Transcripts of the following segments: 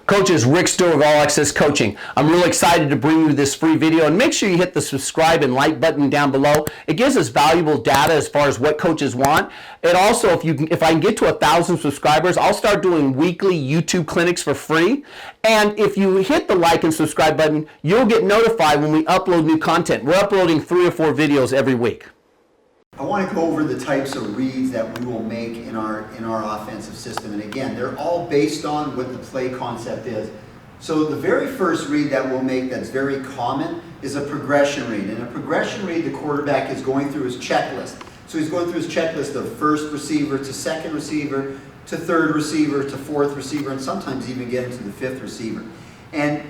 Coaches, Rick Stewart of All Access Coaching. I'm really excited to bring you this free video, and make sure you hit the subscribe and like button down below. It gives us valuable data as far as what coaches want. And also, if I can get to 1,000 subscribers, I'll start doing weekly YouTube clinics for free. And if you hit the like and subscribe button, you'll get notified when we upload new content. We're uploading 3 or 4 videos every week. I want to go over the types of reads that we will make in our offensive system. And again, they're all based on what the play concept is. So the very first read that we'll make that's very common is a progression read. And a progression read, the quarterback is going through his checklist. So he's going through his checklist of first receiver to second receiver to third receiver to fourth receiver, and sometimes even get into the fifth receiver. And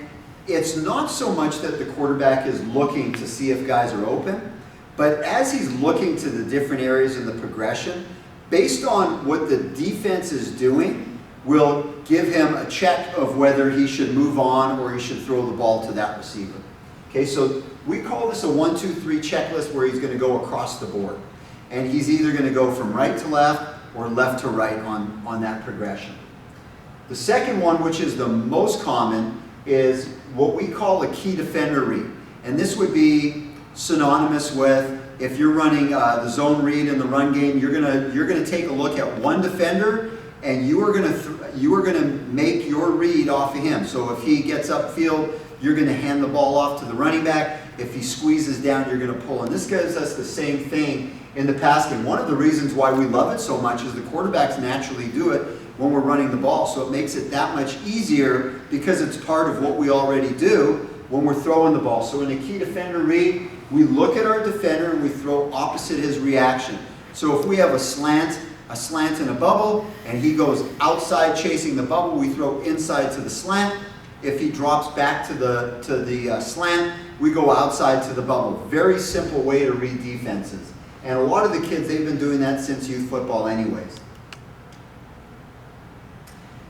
it's not so much that the quarterback is looking to see if guys are open, but as he's looking to the different areas in the progression, based on what the defense is doing, will give him a check of whether he should move on or he should throw the ball to that receiver. Okay, so we call this a 1, 2, 3 checklist where he's going to go across the board. And he's either going to go from right to left or left to right on that progression. The second one, which is the most common, is what we call a key defender read. And this would be synonymous with, if you're running the zone read in the run game, you're gonna take a look at one defender, and you are gonna make your read off of him. So if he gets upfield, you're gonna hand the ball off to the running back. If he squeezes down, you're gonna pull. And this gives us the same thing in the pass game. One of the reasons why we love it so much is the quarterbacks naturally do it when we're running the ball. So it makes it that much easier because it's part of what we already do when we're throwing the ball. So in a key defender read, we look at our defender and we throw opposite his reaction. So if we have a slant in a bubble, and he goes outside chasing the bubble, we throw inside to the slant. If he drops back to the slant, we go outside to the bubble. Very simple way to read defenses. And a lot of the kids, they've been doing that since youth football anyways.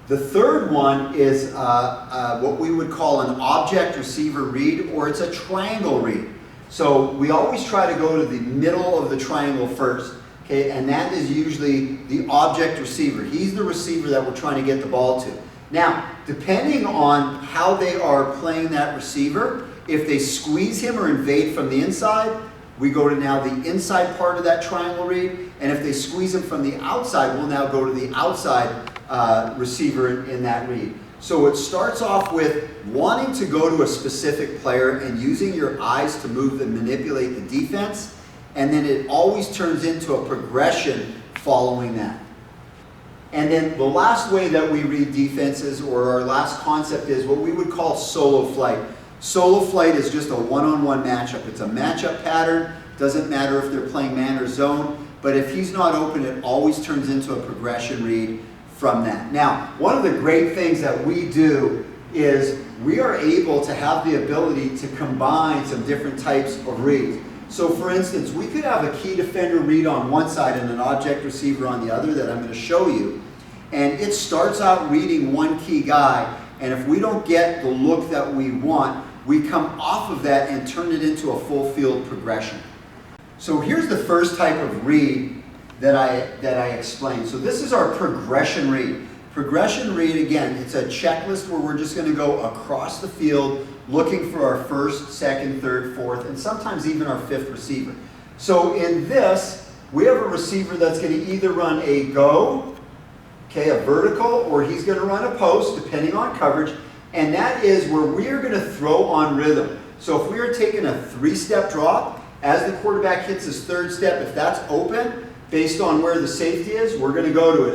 The third one is what we would call an object receiver read, or it's a triangle read. So we always try to go to the middle of the triangle first, okay? And that is usually the object receiver. He's the receiver that we're trying to get the ball to. Now, depending on how they are playing that receiver, if they squeeze him or invade from the inside, we go to now the inside part of that triangle read. And if they squeeze him from the outside, we'll now go to the outside receiver in that read. So it starts off with wanting to go to a specific player and using your eyes to move and manipulate the defense, and then it always turns into a progression following that. And then the last way that we read defenses, or our last concept, is what we would call solo flight. Solo flight is just a one-on-one matchup. It's a matchup pattern. Doesn't matter if they're playing man or zone, but if he's not open, it always turns into a progression read from that. Now, one of the great things that we do is we are able to have the ability to combine some different types of reads. So for instance, we could have a key defender read on one side and an object receiver on the other that I'm going to show you. And it starts out reading one key guy, and if we don't get the look that we want, we come off of that and turn it into a full field progression. So here's the first type of read that I explained. So this is our progression read. Progression read, again, it's a checklist where we're just going to go across the field looking for our first, second, third, fourth, and sometimes even our fifth receiver. So in this, we have a receiver that's going to either run a go, okay, a vertical, or he's going to run a post, depending on coverage, and that is where we are going to throw on rhythm. So if we are taking a 3-step drop, as the quarterback hits his third step, if that's open, based on where the safety is, we're going to go to it.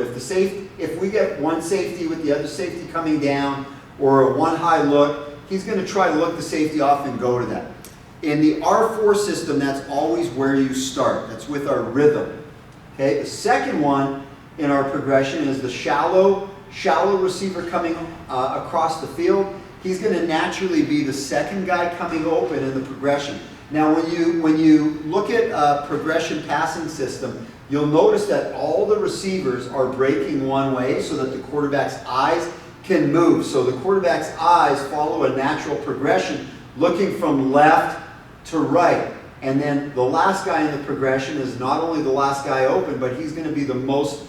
If we get one safety with the other safety coming down, or a one high look, he's going to try to look the safety off and go to that. In the R4 system, that's always where you start. That's with our rhythm. Okay. The second one in our progression is the shallow receiver coming across the field. He's going to naturally be the second guy coming open in the progression. Now, when you look at a progression passing system, you'll notice that all the receivers are breaking one way so that the quarterback's eyes can move. So the quarterback's eyes follow a natural progression, looking from left to right. And then the last guy in the progression is not only the last guy open, but he's going to be the most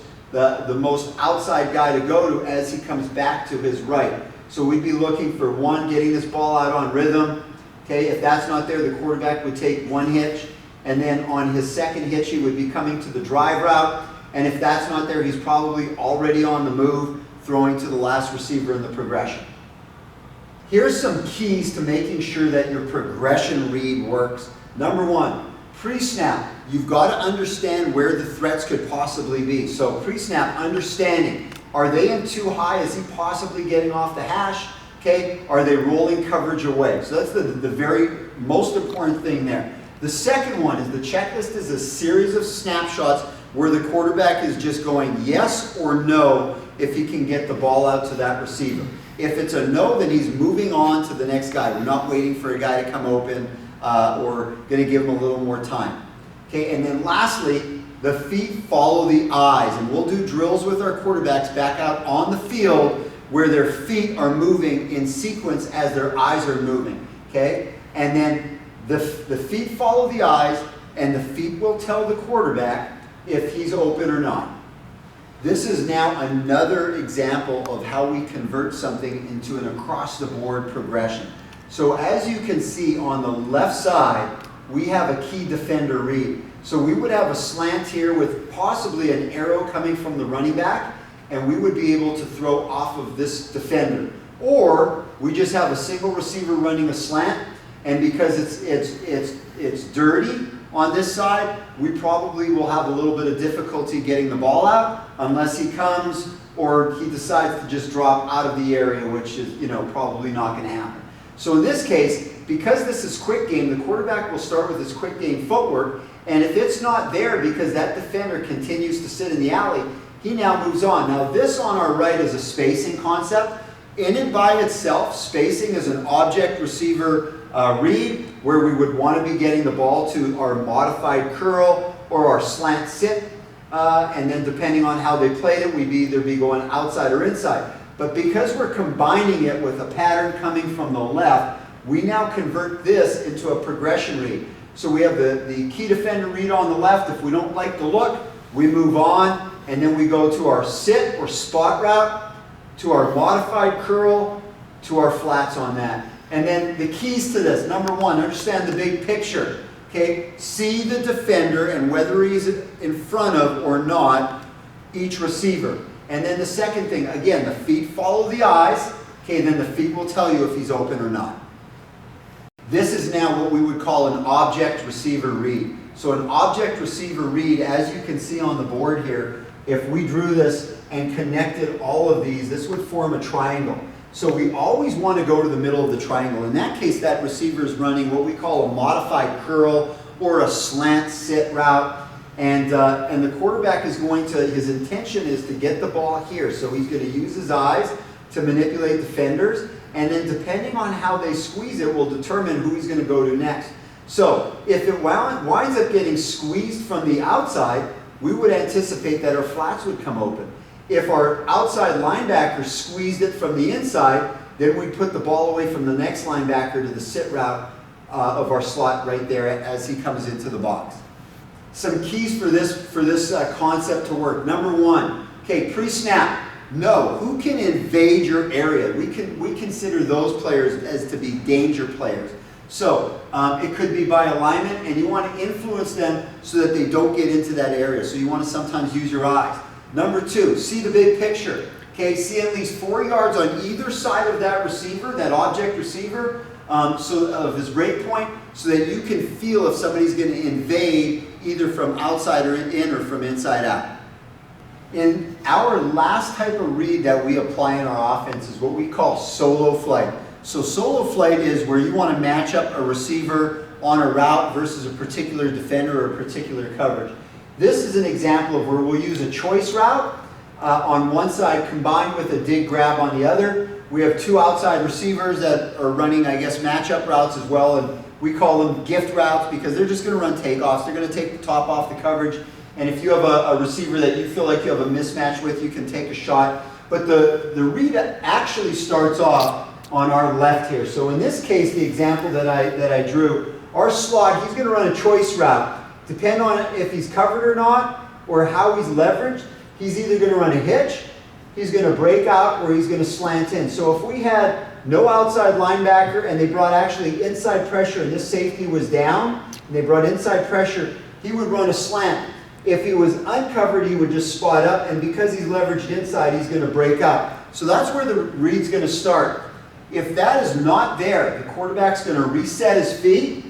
outside guy to go to as he comes back to his right. So we'd be looking for one, getting this ball out on rhythm. Okay, if that's not there, the quarterback would take one hitch, and then on his second hitch, he would be coming to the drive route. And if that's not there, he's probably already on the move, throwing to the last receiver in the progression. Here's some keys to making sure that your progression read works. Number one, pre-snap. You've got to understand where the threats could possibly be. So pre-snap, understanding. Are they in too high? Is he possibly getting off the hash? Okay, are they rolling coverage away? So that's the very most important thing there. The second one is the checklist is a series of snapshots where the quarterback is just going yes or no if he can get the ball out to that receiver. If it's a no, then he's moving on to the next guy. We're not waiting for a guy to come open or going to give him a little more time. Okay, and then lastly, the feet follow the eyes. And we'll do drills with our quarterbacks back out on the field where their feet are moving in sequence as their eyes are moving. Okay, and then the feet follow the eyes, and the feet will tell the quarterback if he's open or not. This is now another example of how we convert something into an across-the-board progression. So as you can see on the left side, we have a key defender read. So we would have a slant here with possibly an arrow coming from the running back, and we would be able to throw off of this defender. Or we just have a single receiver running a slant, and because it's dirty on this side, we probably will have a little bit of difficulty getting the ball out unless he comes or he decides to just drop out of the area, which is, probably not going to happen. So in this case, because this is quick game, the quarterback will start with his quick game footwork, and if it's not there because that defender continues to sit in the alley, he now moves on. Now this on our right is a spacing concept. In and by itself, spacing is an object receiver read where we would want to be getting the ball to our modified curl or our slant sit, and then depending on how they played it, we'd either be going outside or inside. But because we're combining it with a pattern coming from the left, we now convert this into a progression read. So we have the key defender read on the left. If we don't like the look, we move on, and then we go to our sit or spot route, to our modified curl, to our flats on that. And then the keys to this, number one, understand the big picture. Okay, see the defender and whether he's in front of or not each receiver. And then the second thing, again, the feet follow the eyes. Okay, then the feet will tell you if he's open or not. This is now what we would call an object receiver read. So an object receiver read, as you can see on the board here, if we drew this and connected all of these, this would form a triangle. So we always want to go to the middle of the triangle. In that case, that receiver is running what we call a modified curl or a slant sit route. And the quarterback is going to, his intention is to get the ball here. So he's going to use his eyes to manipulate defenders. And then depending on how they squeeze it will determine who he's going to go to next. So if it winds up getting squeezed from the outside, we would anticipate that our flats would come open. If our outside linebacker squeezed it from the inside, then we put the ball away from the next linebacker to the sit route of our slot right there as he comes into the box. Some keys for this concept to work. Number one, okay, pre-snap. No, who can invade your area? We consider those players as to be danger players. So it could be by alignment, and you want to influence them so that they don't get into that area. So you want to sometimes use your eyes. Number two, see the big picture. Okay, see at least 4 yards on either side of that receiver, that object receiver, so of his break point, so that you can feel if somebody's going to invade either from outside or in or from inside out. In our last type of read that we apply in our offense is what we call solo flight. So solo flight is where you want to match up a receiver on a route versus a particular defender or a particular coverage. This is an example of where we'll use a choice route on one side combined with a dig grab on the other. We have two outside receivers that are running, I guess, matchup routes as well, and we call them gift routes because they're just going to run takeoffs. They're going to take the top off the coverage, and if you have a receiver that you feel like you have a mismatch with, you can take a shot. But the read actually starts off on our left here. So in this case, the example that I drew, our slot, he's going to run a choice route. Depending on if he's covered or not, or how he's leveraged, he's either going to run a hitch, he's going to break out or he's going to slant in. So if we had no outside linebacker and they brought actually inside pressure and this safety was down and they brought inside pressure, he would run a slant. If he was uncovered, he would just spot up, and because he's leveraged inside, he's going to break out. So that's where the read's going to start. If that is not there, the quarterback's going to reset his feet,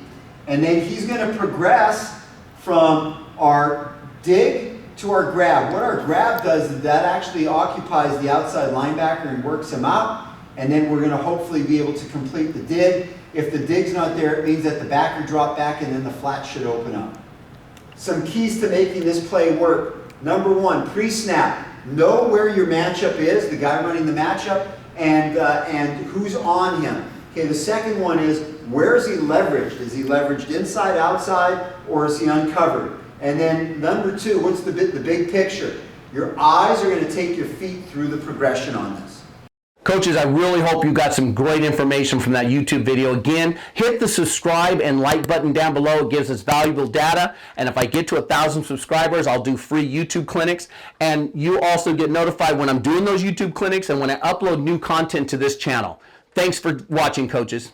and then he's going to progress from our dig to our grab. What our grab does is that actually occupies the outside linebacker and works him out, and then we're going to hopefully be able to complete the dig. If the dig's not there, it means that the backer dropped back and then the flat should open up. Some keys to making this play work. Number one, pre-snap. Know where your matchup is, the guy running the matchup, and who's on him. Okay, the second one is, where is he leveraged? Is he leveraged inside, outside, or is he uncovered? And then number two, what's the big picture? Your eyes are going to take your feet through the progression on this. Coaches, I really hope you got some great information from that YouTube video. Again, hit the subscribe and like button down below. It gives us valuable data. And if I get to 1,000 subscribers, I'll do free YouTube clinics. And you also get notified when I'm doing those YouTube clinics and when I upload new content to this channel. Thanks for watching, coaches.